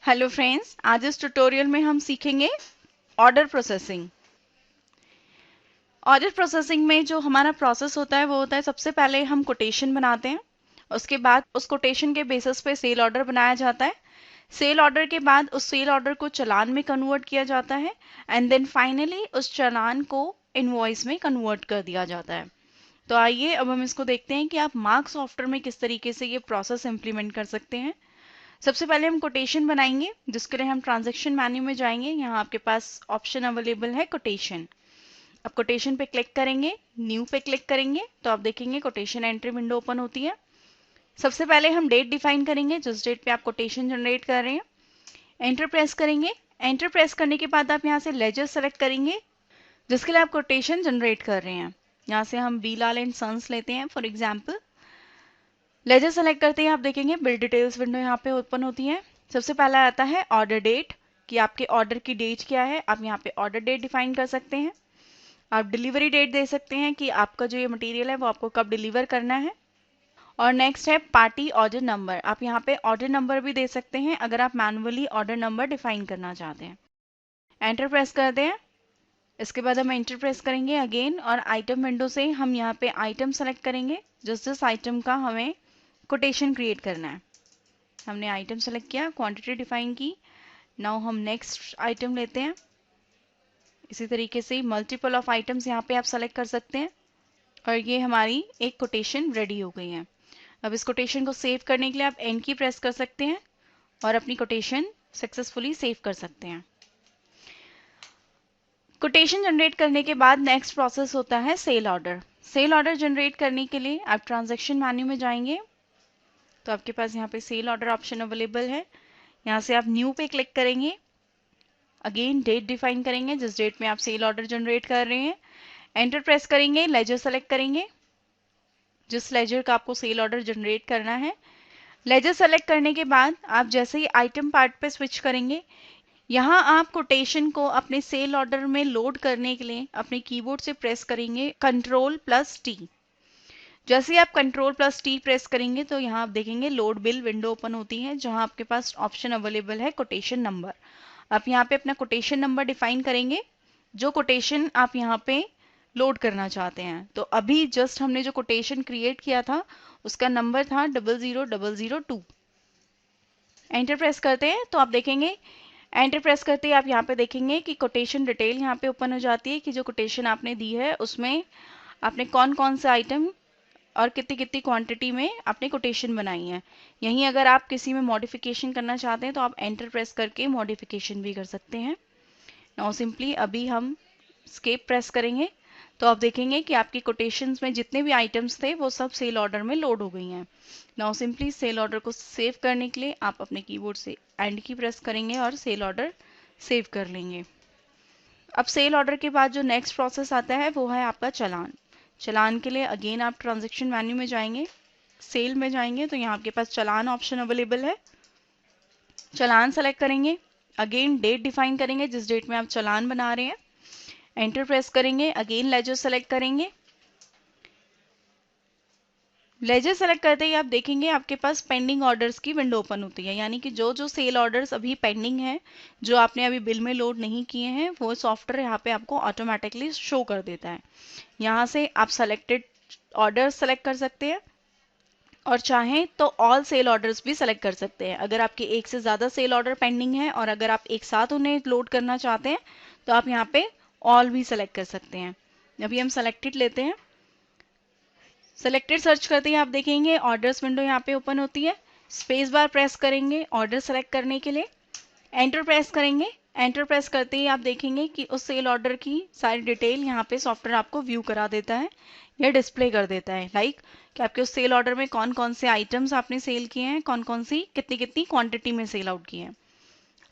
Hello friends, आज इस tutorial में हम सीखेंगे ऑर्डर प्रोसेसिंग। ऑर्डर प्रोसेसिंग में जो हमारा प्रोसेस होता है वो होता है, सबसे पहले हम कोटेशन बनाते हैं। उसके बाद उस कोटेशन के बेसिस पे सेल ऑर्डर बनाया जाता है। सेल ऑर्डर के बाद उस सेल ऑर्डर को चालान में कन्वर्ट किया जाता है एंड देन फाइनली उस चालान को इनवॉइस में कन्वर्ट कर दिया जाता है। तो आइए अब हम इसको देखते हैं कि आप मार्क सॉफ्टवेयर में किस तरीके से ये प्रोसेस इंप्लीमेंट कर सकते हैं। सबसे पहले हम कोटेशन बनाएंगे, जिसके लिए हम ट्रांजैक्शन मेन्यू में जाएंगे। यहाँ आपके पास ऑप्शन अवेलेबल है कोटेशन। अब कोटेशन पे क्लिक करेंगे, न्यू पे क्लिक करेंगे तो आप देखेंगे कोटेशन एंट्री विंडो ओपन होती है। सबसे पहले हम डेट डिफाइन करेंगे, जिस डेट पे आप कोटेशन जनरेट कर रहे हैं। एंटर प्रेस करेंगे। एंटर प्रेस करने के बाद आप यहाँ से लेजर सेलेक्ट करेंगे, जिसके लिए आप कोटेशन जनरेट कर रहे हैं। यहाँ से हम बी लाल एंड सन्स लेते हैं फॉर एग्जाम्पल। लेजर सेलेक्ट करते हैं, आप देखेंगे बिल डिटेल्स विंडो यहाँ पे ओपन होती है। सबसे पहला आता है ऑर्डर डेट, कि आपके ऑर्डर की डेट क्या है। आप यहाँ पे ऑर्डर डेट डिफाइन कर सकते हैं। आप डिलीवरी डेट दे सकते हैं कि आपका जो ये मटेरियल है वो आपको कब डिलीवर करना है। और नेक्स्ट है पार्टी ऑर्डर नंबर। आप यहाँ पे ऑर्डर नंबर भी दे सकते हैं अगर आप मैनुअली ऑर्डर नंबर डिफाइन करना चाहते हैं। एंटर प्रेस करते हैं। इसके बाद हम एंटर प्रेस करेंगे अगेन, और आइटम विंडो से हम यहाँ पे आइटम सेलेक्ट करेंगे, जिस आइटम का हमें कोटेशन क्रिएट करना है। हमने आइटम सेलेक्ट किया, क्वांटिटी डिफाइन की। नाउ हम नेक्स्ट आइटम लेते हैं। इसी तरीके से मल्टीपल ऑफ आइटम्स यहाँ पे आप सेलेक्ट कर सकते हैं, और ये हमारी एक कोटेशन रेडी हो गई है। अब इस कोटेशन को सेव करने के लिए आप एंड की प्रेस कर सकते हैं और अपनी कोटेशन सक्सेसफुली सेव कर सकते हैं। कोटेशन जनरेट करने के बाद नेक्स्ट प्रोसेस होता है sale order. Sale order generate करने के लिए आप ट्रांजैक्शन मेन्यू में जाएंगे, तो आपके पास यहाँ पे सेल ऑर्डर ऑप्शन अवेलेबल है। यहाँ से आप न्यू पे क्लिक करेंगे। अगेन डेट डिफाइन करेंगे, जिस डेट में आप सेल ऑर्डर जनरेट कर रहे हैं। एंटर प्रेस करेंगे, लेजर सेलेक्ट करेंगे, जिस लेजर का आपको सेल ऑर्डर जनरेट करना है। लेजर सेलेक्ट करने के बाद आप जैसे ही आइटम पार्ट पे स्विच करेंगे, यहाँ आप कोटेशन को अपने सेल ऑर्डर में लोड करने के लिए अपने कीबोर्ड से प्रेस करेंगे Ctrl+T। जैसे ही आप Ctrl+T प्रेस करेंगे तो यहाँ आप देखेंगे लोड बिल विंडो ओपन होती है, जहाँ आपके पास ऑप्शन अवेलेबल है कोटेशन नंबर। आप यहाँ पे अपना कोटेशन नंबर डिफाइन करेंगे, जो कोटेशन आप यहाँ पे लोड करना चाहते हैं। तो अभी जस्ट हमने जो कोटेशन क्रिएट किया था उसका नंबर था 00002। एंटर प्रेस करते हैं तो आप देखेंगे, एंटर प्रेस करते ही आप यहाँ पे देखेंगे कि कोटेशन डिटेल यहाँ पे ओपन हो जाती है, कि जो कोटेशन आपने दी है उसमें आपने कौन कौन से आइटम और कितनी कितनी क्वांटिटी में आपने कोटेशन बनाई है। यहीं अगर आप किसी में मॉडिफिकेशन करना चाहते हैं तो आप एंटर प्रेस करके मॉडिफिकेशन भी कर सकते हैं। नाउ सिंपली अभी हम स्केप प्रेस करेंगे तो आप देखेंगे कि आपकी कोटेशंस में जितने भी आइटम्स थे वो सब सेल ऑर्डर में लोड हो गई हैं। नाउ सिंपली सेल ऑर्डर को सेव करने के लिए आप अपने कीबोर्ड से एंड की प्रेस करेंगे और सेल ऑर्डर सेव कर लेंगे। अब सेल ऑर्डर के बाद जो नेक्स्ट प्रोसेस आता है वो है आपका चालान। चालान के लिए अगेन आप ट्रांजैक्शन मेन्यू में जाएंगे, सेल में जाएंगे तो यहाँ आपके पास चालान ऑप्शन अवेलेबल है। चालान सेलेक्ट करेंगे, अगेन डेट डिफाइन करेंगे जिस डेट में आप चालान बना रहे हैं। एंटर प्रेस करेंगे, अगेन लेजर सेलेक्ट करेंगे। लेजर सेलेक्ट करते ही आप देखेंगे आपके पास पेंडिंग ऑर्डर्स की विंडो ओपन होती है, यानी कि जो जो सेल ऑर्डर्स अभी पेंडिंग है, जो आपने अभी बिल में लोड नहीं किए हैं, वो सॉफ्टवेयर यहाँ पे आपको ऑटोमेटिकली शो कर देता है। यहाँ से आप सेलेक्टेड ऑर्डर्स सेलेक्ट कर सकते हैं, और चाहें तो ऑल सेल ऑर्डर्स भी सेलेक्ट कर सकते हैं। अगर आपके एक से ज़्यादा सेल ऑर्डर पेंडिंग है और अगर आप एक साथ उन्हें लोड करना चाहते हैं तो आप यहाँ पे ऑल भी सेलेक्ट कर सकते हैं। अभी हम सेलेक्टेड लेते हैं। सेलेक्टेड सर्च करते ही आप देखेंगे ऑर्डर्स विंडो यहाँ पे ओपन होती है। स्पेस बार प्रेस करेंगे ऑर्डर सेलेक्ट करने के लिए। एंटर प्रेस करेंगे। एंटर प्रेस करते ही आप देखेंगे कि उस सेल ऑर्डर की सारी डिटेल यहाँ पे सॉफ्टवेयर आपको व्यू करा देता है या डिस्प्ले कर देता है। लाइक कि आपके उस सेल ऑर्डर में कौन कौन से आइटम्स आपने सेल किए हैं, कौन कौन सी कितनी कितनी क्वांटिटी में सेल आउट किए हैं।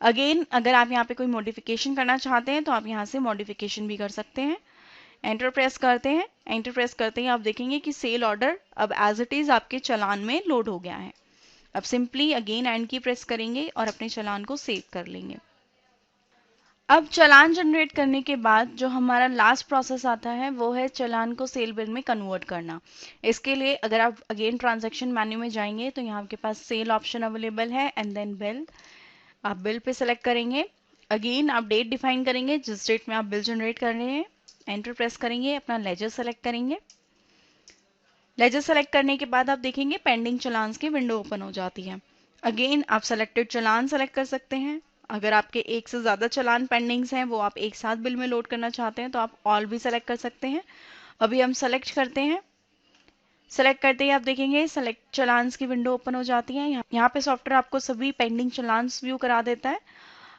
अगेन अगर आप यहाँ पे कोई मॉडिफिकेशन करना चाहते हैं तो आप यहाँ से मॉडिफिकेशन भी कर सकते हैं। एंटर प्रेस करते हैं। एंटर प्रेस करते ही आप देखेंगे कि सेल ऑर्डर अब एज इट इज आपके चालान में लोड हो गया है। अब सिंपली अगेन एंड की प्रेस करेंगे और अपने चालान को सेव कर लेंगे। अब चालान जनरेट करने के बाद जो हमारा लास्ट प्रोसेस आता है वो है चालान को सेल बिल में कन्वर्ट करना। इसके लिए अगर आप अगेन ट्रांजैक्शन मेन्यू में जाएंगे तो यहाँ आपके पास सेल ऑप्शन अवेलेबल है एंड देन बिल। आप बिल पे सेलेक्ट करेंगे। अगेन आप डेट डिफाइन करेंगे जिस डेट में आप बिल जनरेट कर रहे हैं। एंटर प्रेस करेंगे, अपना लेजर सेलेक्ट करेंगे। लेजर सेलेक्ट करने के बाद आप देखेंगे पेंडिंग चलान्स की विंडो ओपन हो जाती है। अगेन आप सेलेक्टेड चलान सेलेक्ट कर सकते हैं। अगर आपके एक से ज़्यादा चलान पेंडिंग्स हैं, वो आप एक साथ बिल में लोड करना चाहते हैं, तो आप ऑल भी सेलेक्ट कर सकते हैं। अभी हम सेलेक्ट करते हैं। सेलेक्ट करते ही आप देखेंगे सेलेक्ट चलान्स की विंडो ओपन हो जाती है। यहाँ पे सॉफ्टवेयर आपको सभी पेंडिंग चलान्स व्यू करा देता है।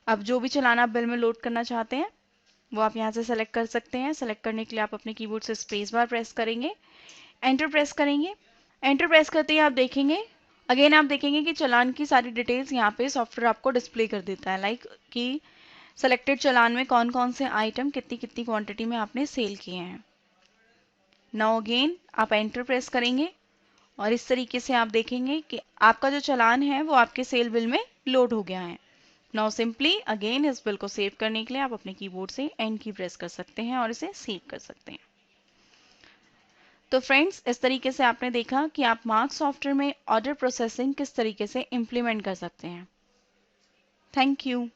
अब जो भी चलान आप बिल में लोड करना चाहते हैं वो आप यहाँ से सेलेक्ट कर सकते हैं। सेलेक्ट करने के लिए आप अपने कीबोर्ड से स्पेस बार प्रेस करेंगे, एंटर प्रेस करेंगे। एंटर प्रेस करते ही आप देखेंगे, अगेन आप देखेंगे कि चलान की सारी डिटेल्स यहाँ पे सॉफ्टवेयर आपको डिस्प्ले कर देता है, लाइक कि सेलेक्टेड चलान में कौन कौन से आइटम कितनी कितनी क्वांटिटी में आपने सेल किए हैं। नाउ अगेन आप एंटर प्रेस करेंगे और इस तरीके से आप देखेंगे कि आपका जो चलान है वो आपके सेल बिल में लोड हो गया है। नाउ सिंपली अगेन इस बिल को सेव करने के लिए आप अपने कीबोर्ड से एंड की प्रेस कर सकते हैं और इसे सेव कर सकते हैं। तो फ्रेंड्स, इस तरीके से आपने देखा कि आप मार्क सॉफ्टवेयर में ऑर्डर प्रोसेसिंग किस तरीके से इम्प्लीमेंट कर सकते हैं। Thank you.